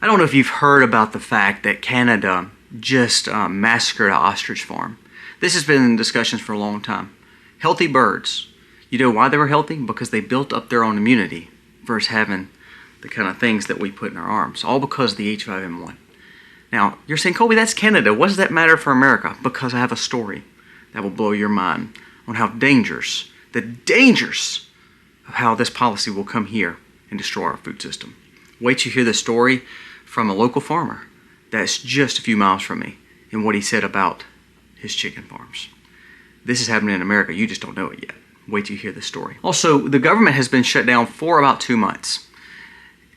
I don't know if you've heard about the fact that Canada just massacred an ostrich farm. This has been in discussions for a long time. Healthy birds. You know why they were healthy? Because they built up their own immunity versus having the kind of things that we put in our arms. All because of the H5N1. Now, you're saying, Colby, that's Canada. What does that matter for America? Because I have a story that will blow your mind on how the dangers of how this policy will come here and destroy our food system. Wait till you hear the story from a local farmer that's just a few miles from me and what he said about his chicken farms. This is happening in America. You just don't know it yet. Wait till you hear the story. Also, the government has been shut down for about 2 months.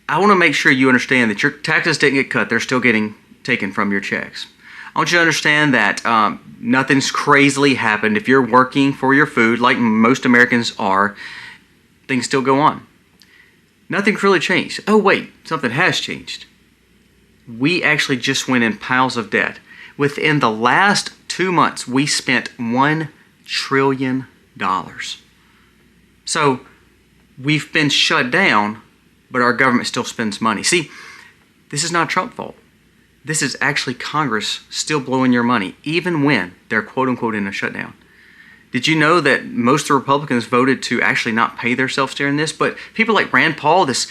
I want to make sure you understand that your taxes didn't get cut. They're still getting taken from your checks. I want you to understand that nothing's crazily happened. If you're working for your food, like most Americans are, things still go on. Nothing's really changed. Oh wait, something has changed. We actually just went in piles of debt. Within the last 2 months, we spent $1 trillion. So we've been shut down, but our government still spends money. See, this is not Trump's fault. This is actually Congress still blowing your money, even when they're quote-unquote in a shutdown. Did you know that most of the Republicans voted to actually not pay themselves during this? But people like Rand Paul, this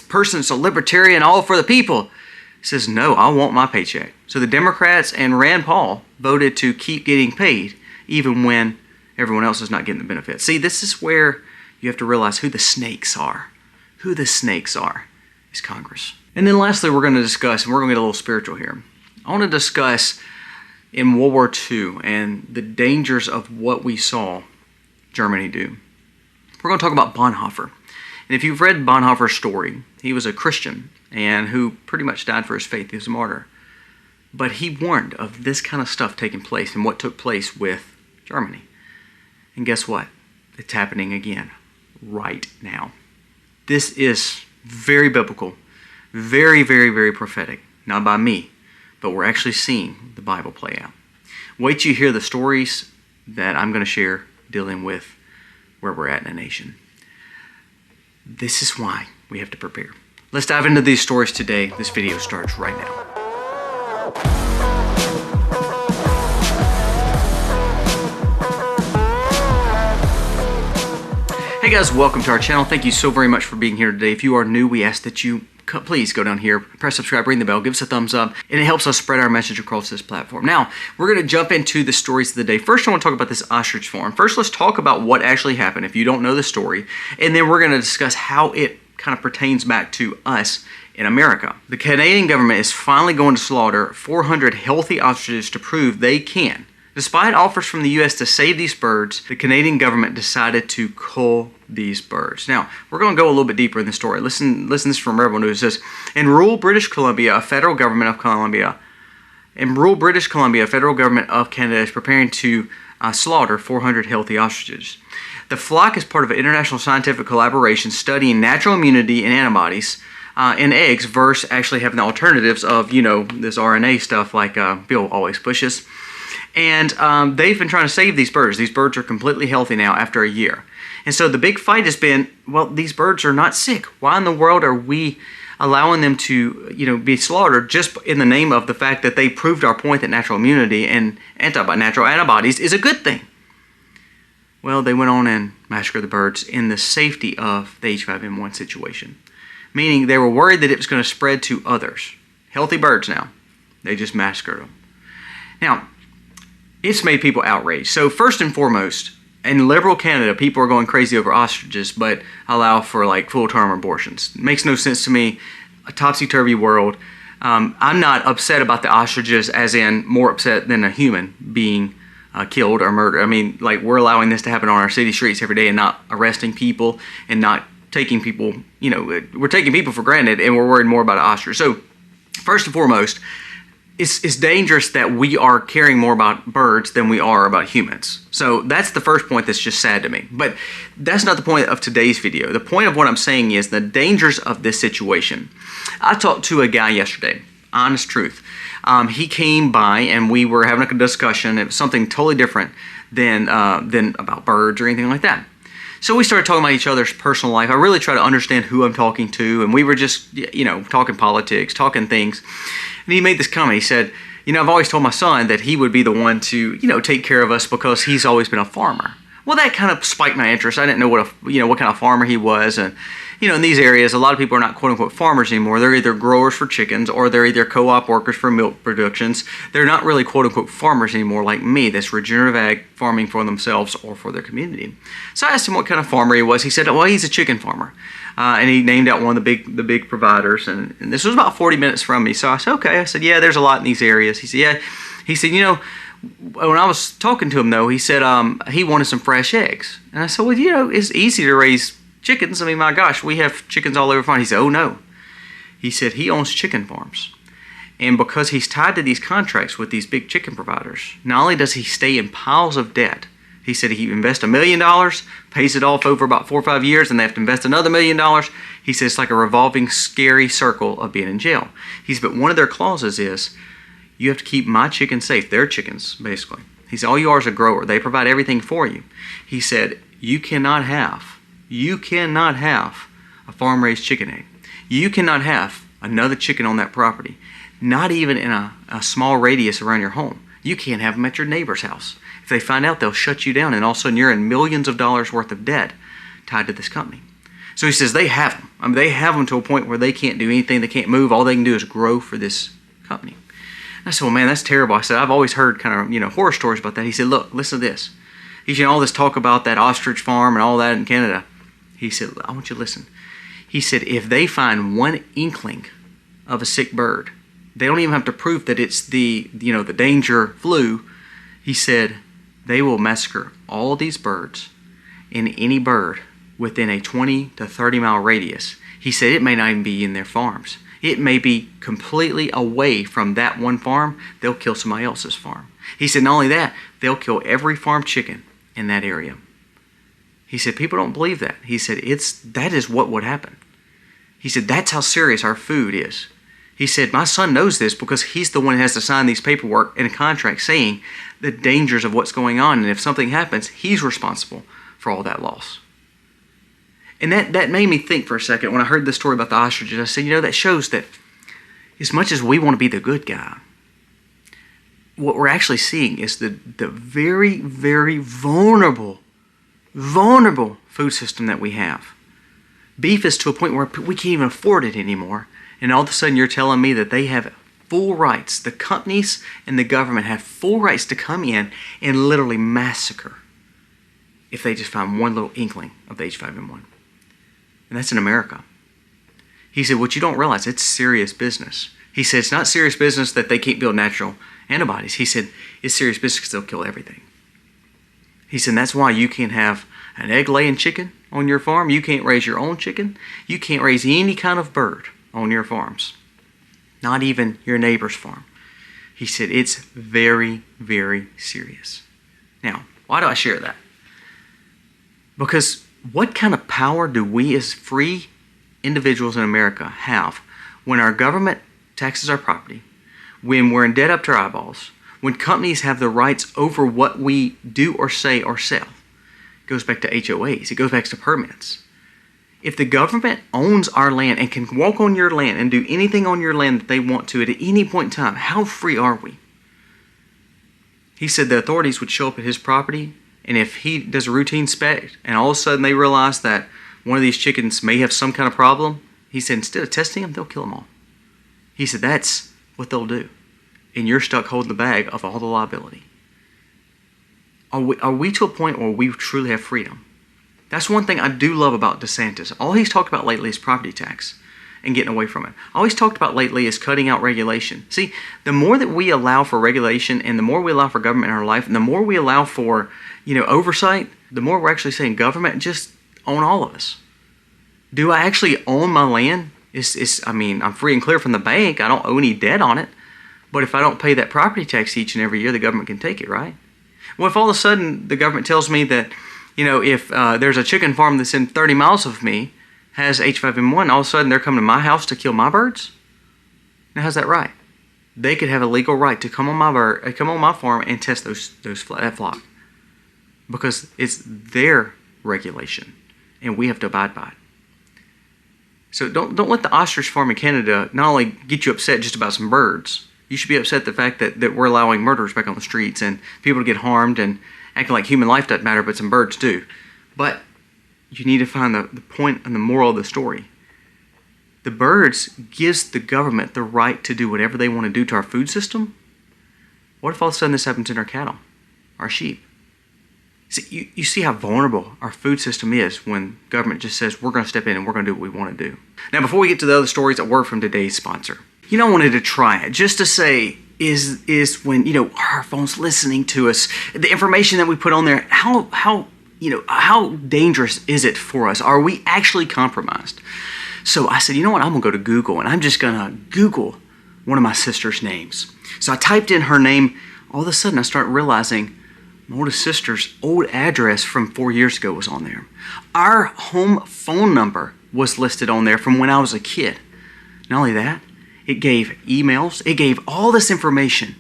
person that's a libertarian, all for the people, says, no, I want my paycheck. So the Democrats and Rand Paul voted to keep getting paid, even when everyone else is not getting the benefits. See, this is where you have to realize who the snakes are. Who the snakes are is Congress. And then lastly, we're going to discuss, and we're going to get a little spiritual here. I want to discuss in World War II and the dangers of what we saw Germany do. We're going to talk about Bonhoeffer. And if you've read Bonhoeffer's story, he was a Christian and who pretty much died for his faith. He was a martyr. But he warned of this kind of stuff taking place and what took place with Germany. And guess what? It's happening again right now. This is very biblical, very, very, very prophetic. Not by me, but we're actually seeing the Bible play out. Wait till you hear the stories that I'm going to share dealing with where we're at in a nation. This is why we have to prepare. Let's dive into these stories today. This video starts right now. Hey guys, welcome to our channel. Thank you so very much for being here today. If you are new, we ask that you please go down here, press subscribe, ring the bell, give us a thumbs up, and it helps us spread our message across this platform. Now, we're going to jump into the stories of the day. First, I want to talk about this ostrich farm. First, let's talk about what actually happened if you don't know the story, and then we're going to discuss how it kind of pertains back to us in America. The Canadian government is finally going to slaughter 400 healthy ostriches to prove they can. Despite offers from the U.S. to save these birds, the Canadian government decided to cull these birds. Now, we're going to go a little bit deeper in the story. Listen, this is from Rebel News. It says, in rural British Columbia, federal government of Canada is preparing to slaughter 400 healthy ostriches. The flock is part of an international scientific collaboration studying natural immunity and antibodies in eggs versus actually having the alternatives of, this RNA stuff like Bill always pushes. And they've been trying to save these birds. These birds are completely healthy now after a year. And so the big fight has been, well, these birds are not sick. Why in the world are we allowing them to, be slaughtered just in the name of the fact that they proved our point that natural immunity and natural antibodies is a good thing? Well, they went on and massacred the birds in the safety of the H5N1 situation. Meaning they were worried that it was going to spread to others. Healthy birds now. They just massacred them. Now, it's made people outraged. So first and foremost, in liberal Canada, people are going crazy over ostriches, but allow for full-term abortions. It makes no sense to me. A topsy-turvy world. I'm not upset about the ostriches, as in more upset than a human being killed or murdered. I mean, we're allowing this to happen on our city streets every day and not arresting people and not taking people, we're taking people for granted and we're worried more about an ostrich. So first and foremost, it's dangerous that we are caring more about birds than we are about humans. So that's the first point that's just sad to me. But that's not the point of today's video. The point of what I'm saying is the dangers of this situation. I talked to a guy yesterday, honest truth. He came by and we were having a discussion. It was something totally different than about birds or anything like that. So we started talking about each other's personal life. I really try to understand who I'm talking to, and we were just, talking politics, talking things. And he made this comment. He said, I've always told my son that he would be the one to, take care of us because he's always been a farmer. Well, that kind of spiked my interest. I didn't know what kind of farmer he was. And, in these areas, a lot of people are not quote-unquote farmers anymore. They're either growers for chickens or they're either co-op workers for milk productions. They're not really quote-unquote farmers anymore like me. That's regenerative ag farming for themselves or for their community. So I asked him what kind of farmer he was. He said, well, he's a chicken farmer. And he named out one of the big providers. And this was about 40 minutes from me. So I said, okay. I said, yeah, there's a lot in these areas. He said, yeah. He said, when I was talking to him, though, he said he wanted some fresh eggs. And I said, well, it's easy to raise chickens. I mean, my gosh, we have chickens all over farm. He said, oh, no. He said he owns chicken farms. And because he's tied to these contracts with these big chicken providers, not only does he stay in piles of debt, he said he invests $1 million, pays it off over about 4 or 5 years, and they have to invest another $1 million. He says it's like a revolving, scary circle of being in jail. He said, but one of their clauses is, you have to keep my chickens safe. Their chickens, basically. He said, all you are is a grower. They provide everything for you. He said, you cannot have a farm-raised chicken egg. You cannot have another chicken on that property, not even in a small radius around your home. You can't have them at your neighbor's house. If they find out, they'll shut you down, and all of a sudden you're in millions of dollars worth of debt tied to this company. So he says they have them. I mean, they have them to a point where they can't do anything. They can't move. All they can do is grow for this company. I said, well, man, that's terrible. I said, I've always heard kind of, horror stories about that. He said, look, listen to this. He said, all this talk about that ostrich farm and all that in Canada. He said, I want you to listen. He said, if they find one inkling of a sick bird, they don't even have to prove that it's the danger flu. He said, they will massacre all these birds and any bird within a 20 to 30 mile radius. He said, it may not even be in their farms. It may be completely away from that one farm. They'll kill somebody else's farm. He said, not only that, they'll kill every farm chicken in that area. He said, people don't believe that. He said, that is what would happen. He said, that's how serious our food is. He said, my son knows this because he's the one who has to sign these paperwork and a contract saying the dangers of what's going on. And if something happens, he's responsible for all that loss. And that made me think for a second when I heard the story about the ostriches. I said, that shows that as much as we want to be the good guy, what we're actually seeing is the very, very vulnerable food system that we have. Beef is to a point where we can't even afford it anymore. And all of a sudden you're telling me that they have full rights. The companies and the government have full rights to come in and literally massacre if they just find one little inkling of the H5N1. And that's in America. He said, what you don't realize, it's serious business. He said, it's not serious business that they can't build natural antibodies. He said, it's serious business because they'll kill everything. He said, that's why you can't have an egg-laying chicken on your farm. You can't raise your own chicken. You can't raise any kind of bird on your farms. Not even your neighbor's farm. He said, it's very, very serious. Now, why do I share that? Because what kind of power do we as free individuals in America have when our government taxes our property, when we're in debt up to our eyeballs, when companies have the rights over what we do or say or sell? It goes back to HOAs. It goes back to permits. If the government owns our land and can walk on your land and do anything on your land that they want to at any point in time, how free are we? He said the authorities would show up at his property, and if he does a routine inspect and all of a sudden they realize that one of these chickens may have some kind of problem, he said instead of testing them, they'll kill them all. He said that's what they'll do. And you're stuck holding the bag of all the liability. Are we to a point where we truly have freedom? That's one thing I do love about DeSantis. All he's talked about lately is property tax and getting away from it. All he's talked about lately is cutting out regulation. See, the more that we allow for regulation and the more we allow for government in our life and the more we allow for, oversight, the more we're actually saying government just own all of us. Do I actually own my land? I'm free and clear from the bank. I don't owe any debt on it. But if I don't pay that property tax each and every year, the government can take it, right? Well, if all of a sudden the government tells me that, if there's a chicken farm that's in 30 miles of me, has H5N1, all of a sudden they're coming to my house to kill my birds? Now, how's that right? They could have a legal right to come on my farm and test that flock because it's their regulation, and we have to abide by it. So don't let the ostrich farm in Canada not only get you upset just about some birds. You should be upset at the fact that we're allowing murderers back on the streets and people to get harmed and acting like human life doesn't matter, but some birds do. But you need to find the point and the moral of the story. The birds gives the government the right to do whatever they want to do to our food system. What if all of a sudden this happens in our cattle, our sheep? See, you see how vulnerable our food system is when government just says we're going to step in and we're going to do what we want to do. Now, before we get to the other stories, a word from today's sponsor. You know, I wanted to try it just to say is when, you know, our phone's listening to us, the information that we put on there, how dangerous is it for us? Are we actually compromised? So I said, you know what, I'm going to go to Google and I'm just going to Google one of my sister's names. So I typed in her name. All of a sudden I start realizing my oldest sister's old address from 4 years ago was on there. Our home phone number was listed on there from when I was a kid. Not only that, it gave emails. It gave all this information.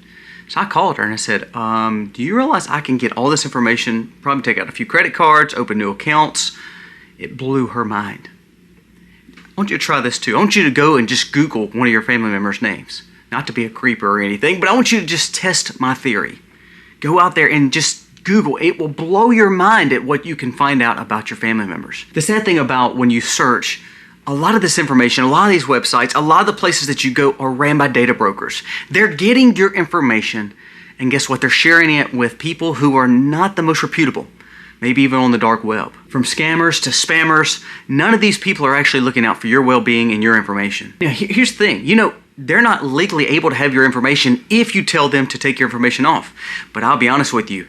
So I called her and I said, do you realize I can get all this information, probably take out a few credit cards, open new accounts? It blew her mind. I want you to try this too. I want you to go and just Google one of your family members' names. Not to be a creeper or anything, but I want you to just test my theory. Go out there and just Google. It will blow your mind at what you can find out about your family members. The sad thing about when you search, a lot of this information, a lot of these websites, a lot of the places that you go are ran by data brokers. They're getting your information, and guess what? They're sharing it with people who are not the most reputable, maybe even on the dark web. From scammers to spammers, none of these people are actually looking out for your well-being and your information. Now, here's the thing. You know, they're not legally able to have your information if you tell them to take your information off. But I'll be honest with you.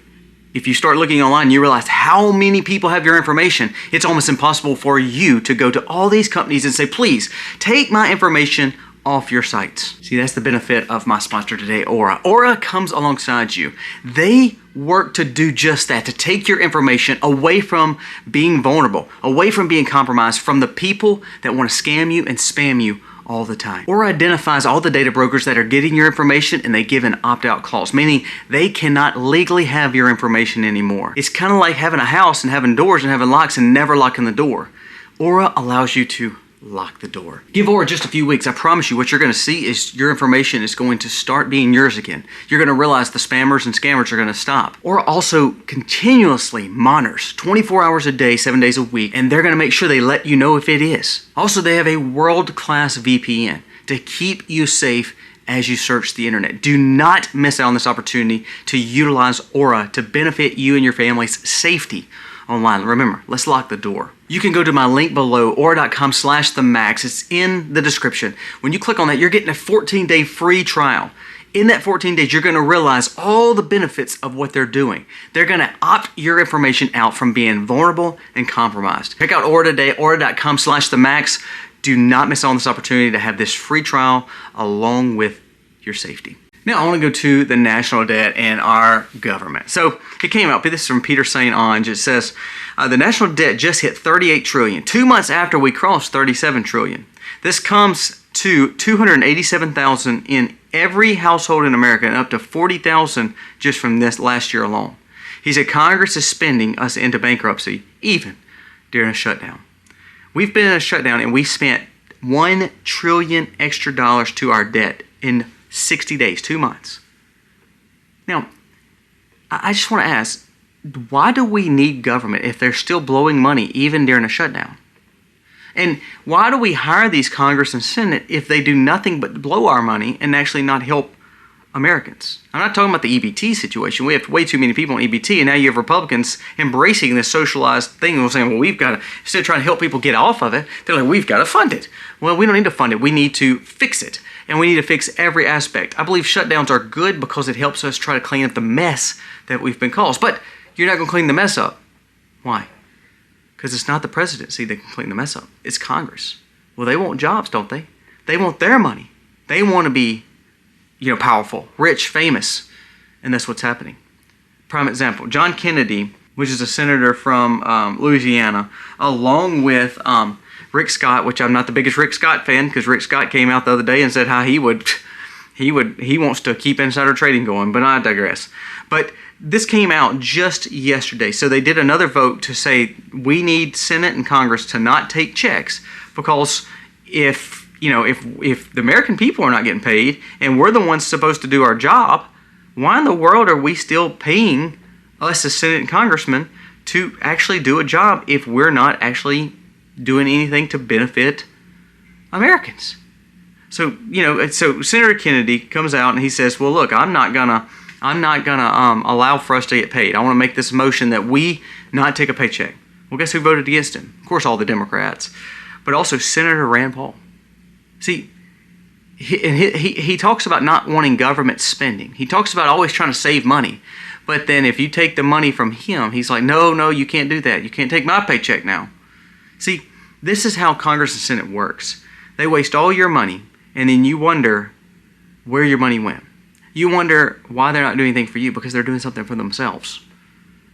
If you start looking online and you realize how many people have your information, it's almost impossible for you to go to all these companies and say, please, take my information off your sites. See, that's the benefit of my sponsor today, Aura. Aura comes alongside you. They work to do just that, to take your information away from being vulnerable, away from being compromised, from the people that want to scam you and spam you all the time. Aura identifies all the data brokers that are getting your information, and they give an opt-out clause, meaning they cannot legally have your information anymore. It's kind of like having a house and having doors and having locks and never locking the door. Aura allows you to lock the door. Give Aura just a few weeks. I promise you what you're going to see is your information is going to start being yours again. You're going to realize the spammers and scammers are going to stop. Aura also continuously monitors 24 hours a day, 7 days a week, and they're going to make sure they let you know if it is. Also, they have a world-class VPN to keep you safe as you search the internet. Do not miss out on this opportunity to utilize Aura to benefit you and your family's safety online. Remember, let's lock the door. You can go to my link below, aura.com/themacs. It's in the description. When you click on that, you're getting a 14-day free trial. In that 14 days, you're going to realize all the benefits of what they're doing. They're going to opt your information out from being vulnerable and compromised. Check out Aura today, aura.com/themacs. Do not miss out on this opportunity to have this free trial along with your safety. Now I want to go to the national debt and our government. So it came out, this is from Peter St. Onge. It says, the national debt just hit 38 trillion, 2 months after we crossed 37 trillion. This comes to 287,000 in every household in America and up to 40,000 just from this last year alone. He said Congress is spending us into bankruptcy even during a shutdown. We've been in a shutdown and we spent $1 trillion extra to our debt in 60 days, 2 months. Now, I just want to ask, why do we need government if they're still blowing money even during a shutdown? And why do we hire these Congress and Senate if they do nothing but blow our money and actually not help Americans? I'm not talking about the EBT situation. We have way too many people on EBT, and now you have Republicans embracing this socialized thing and saying, well, we've got to, instead of trying to help people get off of it, they're like, we've got to fund it. Well, we don't need to fund it. We need to fix it. And we need to fix every aspect. I believe shutdowns are good because it helps us try to clean up the mess that we've been caused. But you're not going to clean the mess up. Why? Because it's not the presidency that can clean the mess up. It's Congress. Well, they want jobs, don't they? They want their money. They want to be, powerful, rich, famous. And that's what's happening. Prime example, John Kennedy, which is a senator from Louisiana, along with Rick Scott, which I'm not the biggest Rick Scott fan because Rick Scott came out the other day and said how he would He wants to keep insider trading going, but I digress. But this came out just yesterday. So they did another vote to say we need Senate and Congress to not take checks, because if the American people are not getting paid and we're the ones supposed to do our job, why in the world are we still paying us as Senate and Congressmen to actually do a job if we're not actually doing anything to benefit Americans? So, so Senator Kennedy comes out and he says, well, look, I'm not gonna allow for us to get paid. I want to make this motion that we not take a paycheck. Well, guess who voted against him? Of course, all the Democrats, but also Senator Rand Paul. See, he talks about not wanting government spending. He talks about always trying to save money. But then if you take the money from him, he's like, no, you can't do that. You can't take my paycheck now. See, this is how Congress and Senate works. They waste all your money, and then you wonder where your money went. You wonder why they're not doing anything for you, because they're doing something for themselves.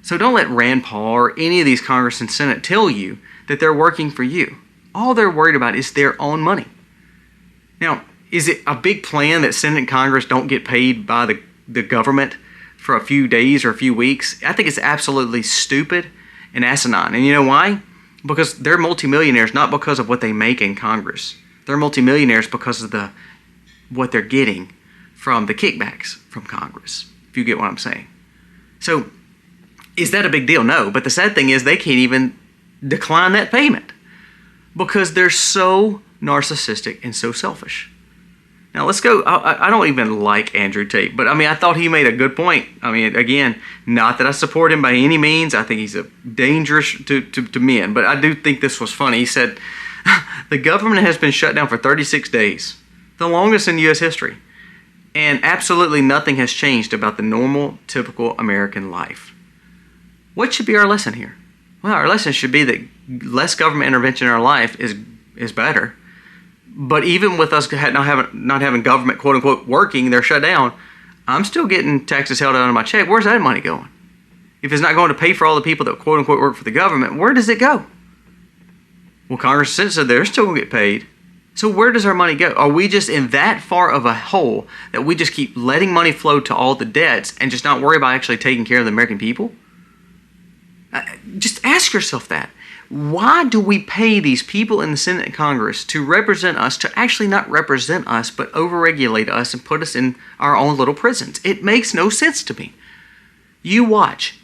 So don't let Rand Paul or any of these Congress and Senate tell you that they're working for you. All they're worried about is their own money. Now, is it a big plan that Senate and Congress don't get paid by the government for a few days or a few weeks? I think it's absolutely stupid and asinine. And you know why? Because they're multimillionaires, not because of what they make in Congress. They're multimillionaires because of what they're getting from the kickbacks from Congress, if you get what I'm saying. So, is that a big deal? No. But the sad thing is they can't even decline that payment because they're so narcissistic and so selfish. Now let's go. I don't even like Andrew Tate, but I thought he made a good point. Again, not that I support him by any means. I think he's dangerous to men, but I do think this was funny. He said, the government has been shut down for 36 days, the longest in U.S. history, and absolutely nothing has changed about the normal, typical American life. What should be our lesson here? Well, our lesson should be that less government intervention in our life is better. But even with us not having government, quote unquote, working, they're shut down, I'm still getting taxes held out of my check. Where's that money going? If it's not going to pay for all the people that, quote unquote, work for the government, where does it go? Well, Congress said they're still going to get paid. So where does our money go? Are we just in that far of a hole that we just keep letting money flow to all the debts and just not worry about actually taking care of the American people? Just ask yourself that. Why do we pay these people in the Senate and Congress to represent us, to actually not represent us, but overregulate us and put us in our own little prisons? It makes no sense to me. You watch.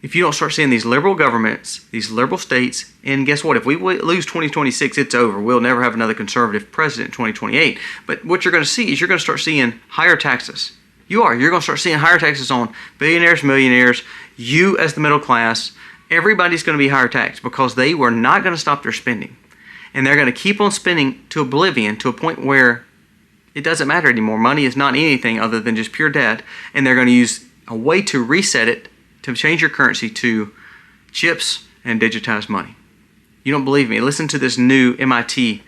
If you don't start seeing these liberal governments, these liberal states, and guess what? If we lose 2026, it's over. We'll never have another conservative president in 2028. But what you're going to see is you're going to start seeing higher taxes. You're going to start seeing higher taxes on billionaires, millionaires, you as the middle class. Everybody's going to be higher taxed because they were not going to stop their spending. And they're going to keep on spending to oblivion, to a point where it doesn't matter anymore. Money is not anything other than just pure debt. And they're going to use a way to reset it, to change your currency to chips and digitized money. You don't believe me? Listen to this new MIT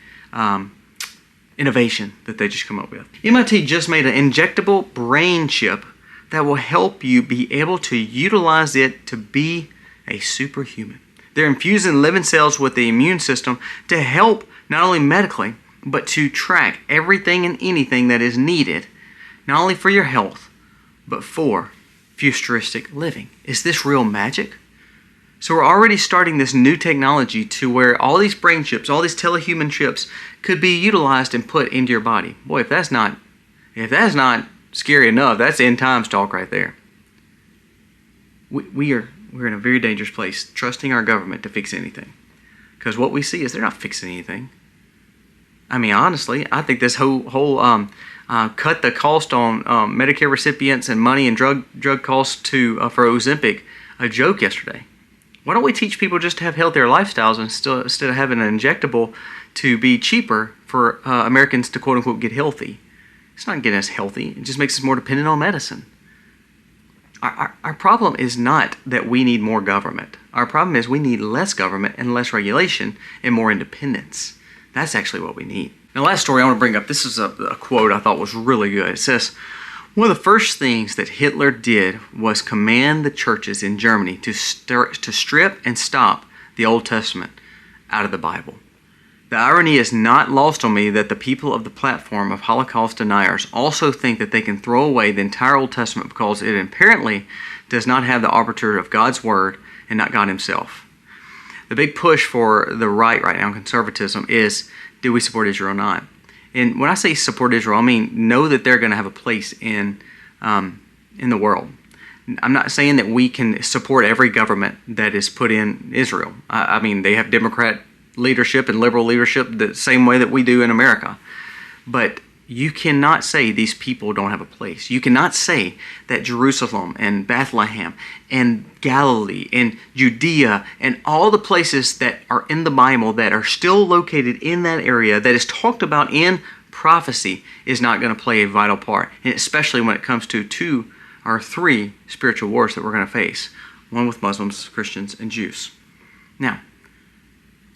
innovation that they just come up with. MIT just made an injectable brain chip that will help you be able to utilize it to be a superhuman. They're infusing living cells with the immune system to help not only medically, but to track everything and anything that is needed, not only for your health, but for futuristic living. Is this real magic? So we're already starting this new technology to where all these brain chips, all these telehuman chips could be utilized and put into your body. Boy, if that's not scary enough, that's end times talk right there. We're in a very dangerous place, trusting our government to fix anything. Because what we see is they're not fixing anything. Honestly, I think this whole cut the cost on Medicare recipients and money and drug costs for Ozempic a joke yesterday. Why don't we teach people just to have healthier lifestyles instead of having an injectable to be cheaper for Americans to quote unquote get healthy? It's not getting us healthy. It just makes us more dependent on medicine. Our problem is not that we need more government. Our problem is we need less government and less regulation and more independence. That's actually what we need. Now, last story I want to bring up, this is a quote I thought was really good. It says, one of the first things that Hitler did was command the churches in Germany to strip and stop the Old Testament out of the Bible. The irony is not lost on me that the people of the platform of Holocaust deniers also think that they can throw away the entire Old Testament because it apparently does not have the arbiter of God's Word and not God Himself. The big push for the right now, conservatism, is do we support Israel or not? And when I say support Israel, I mean know that they're going to have a place in the world. I'm not saying that we can support every government that is put in Israel. I mean, they have Democrat leadership and liberal leadership the same way that we do in America. But you cannot say these people don't have a place. You cannot say that Jerusalem and Bethlehem and Galilee and Judea and all the places that are in the Bible that are still located in that area that is talked about in prophecy is not going to play a vital part, and especially when it comes to 2 or 3 spiritual wars that we're going to face, one with Muslims, Christians, and Jews. Now,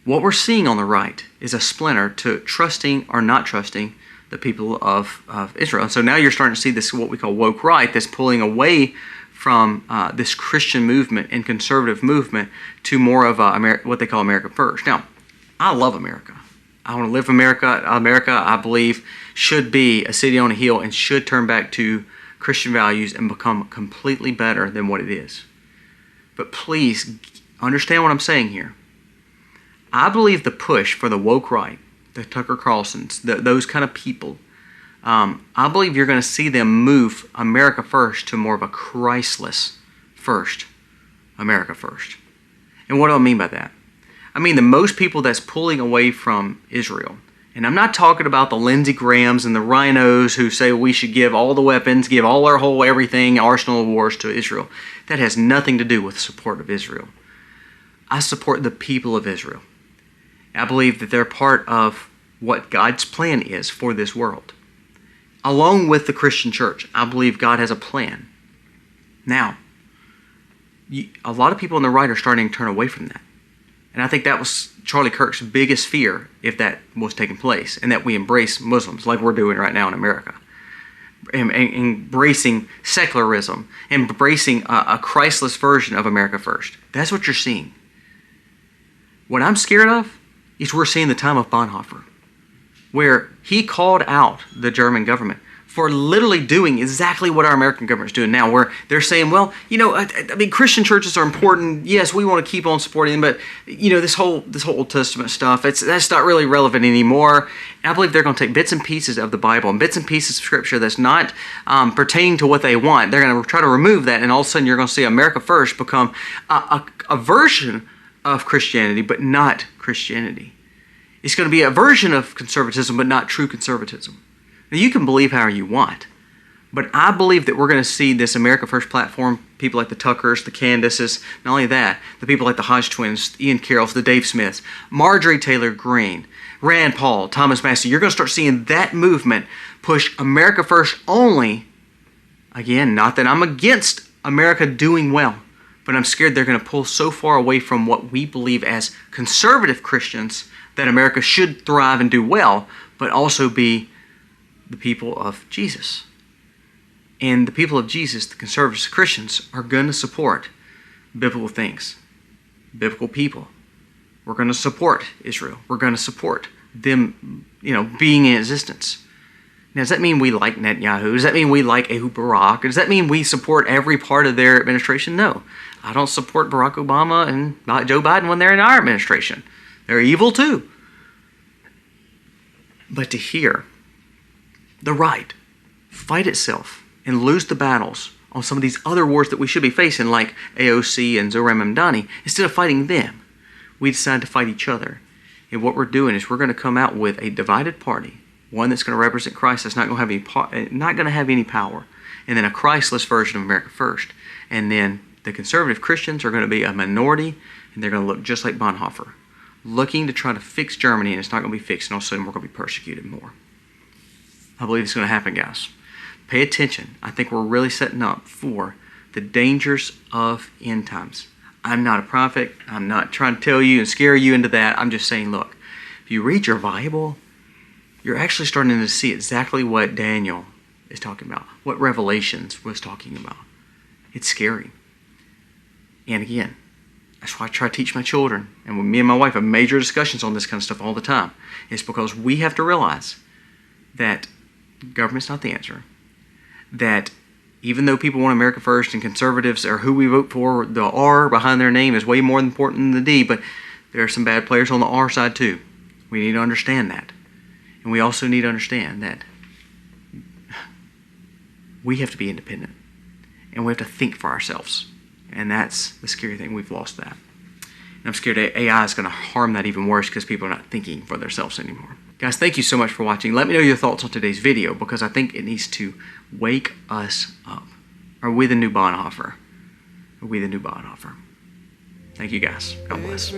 what we're seeing on the right is a splinter to trusting or not trusting the people of Israel. And so now you're starting to see this, what we call woke right, that's pulling away from this Christian movement and conservative movement to more of what they call America First. Now, I love America. I want to live in America. America, I believe, should be a city on a hill and should turn back to Christian values and become completely better than what it is. But please understand what I'm saying here. I believe the push for the woke right, the Tucker Carlsons, those kind of people, I believe you're going to see them move America First to more of a Christless first, America First. And what do I mean by that? I mean the most people that's pulling away from Israel. And I'm not talking about the Lindsey Grahams and the rhinos who say we should give all the weapons, give all our whole everything, arsenal of wars to Israel. That has nothing to do with support of Israel. I support the people of Israel. I believe that they're part of what God's plan is for this world. Along with the Christian church, I believe God has a plan. Now, a lot of people on the right are starting to turn away from that. And I think that was Charlie Kirk's biggest fear if that was taking place, and that we embrace Muslims like we're doing right now in America. And embracing secularism, embracing a Christless version of America First. That's what you're seeing. What I'm scared of is we're seeing the time of Bonhoeffer, where he called out the German government for literally doing exactly what our American government is doing now, where they're saying, well, you know, I mean, Christian churches are important. Yes, we want to keep on supporting them, but, you know, this whole Old Testament stuff, that's not really relevant anymore. And I believe they're going to take bits and pieces of the Bible and bits and pieces of Scripture that's not pertaining to what they want. They're going to try to remove that, and all of a sudden you're going to see America First become a version of Christianity, but not Christianity. It's going to be a version of conservatism, but not true conservatism. Now, you can believe however you want, but I believe that we're going to see this America First platform, people like the Tuckers, the Candaces, not only that, the people like the Hodge twins, Ian Carrolls, the Dave Smiths, Marjorie Taylor Greene, Rand Paul, Thomas Massey. You're going to start seeing that movement push America First only. Again, not that I'm against America doing well, but I'm scared they're going to pull so far away from what we believe as conservative Christians that America should thrive and do well, but also be the people of Jesus. And the people of Jesus, the conservative Christians, are going to support biblical things, biblical people. We're going to support Israel. We're going to support them, being in existence. Now, does that mean we like Netanyahu? Does that mean we like Ehud Barak? Does that mean we support every part of their administration? No. I don't support Barack Obama and Joe Biden when they're in our administration. They're evil too. But to hear the right fight itself and lose the battles on some of these other wars that we should be facing, like AOC and Zohran Mamdani, instead of fighting them, we decide to fight each other. And what we're doing is we're going to come out with a divided party, one that's going to represent Christ, that's not going to have any power, and then a Christless version of America First. And then the conservative Christians are going to be a minority, and they're going to look just like Bonhoeffer, looking to try to fix Germany, and it's not going to be fixed, and all of a sudden we're going to be persecuted more. I believe it's going to happen, guys. Pay attention. I think we're really setting up for the dangers of end times. I'm not a prophet. I'm not trying to tell you and scare you into that. I'm just saying, look, if you read your Bible, you're actually starting to see exactly what Daniel is talking about, what Revelations was talking about. It's scary. And again, That's why I try to teach my children. And when me and my wife have major discussions on this kind of stuff all the time. It's because we have to realize that government's not the answer. That even though people want America first and conservatives are who we vote for, the R behind their name is way more important than the D, but there are some bad players on the R side too. We need to understand that. And we also need to understand that we have to be independent. And we have to think for ourselves. And that's the scary thing. We've lost that. And I'm scared AI is going to harm that even worse because people are not thinking for themselves anymore. Guys, thank you so much for watching. Let me know your thoughts on today's video because I think it needs to wake us up. Are we the new Bonhoeffer? Are we the new Bonhoeffer? Thank you guys. God bless.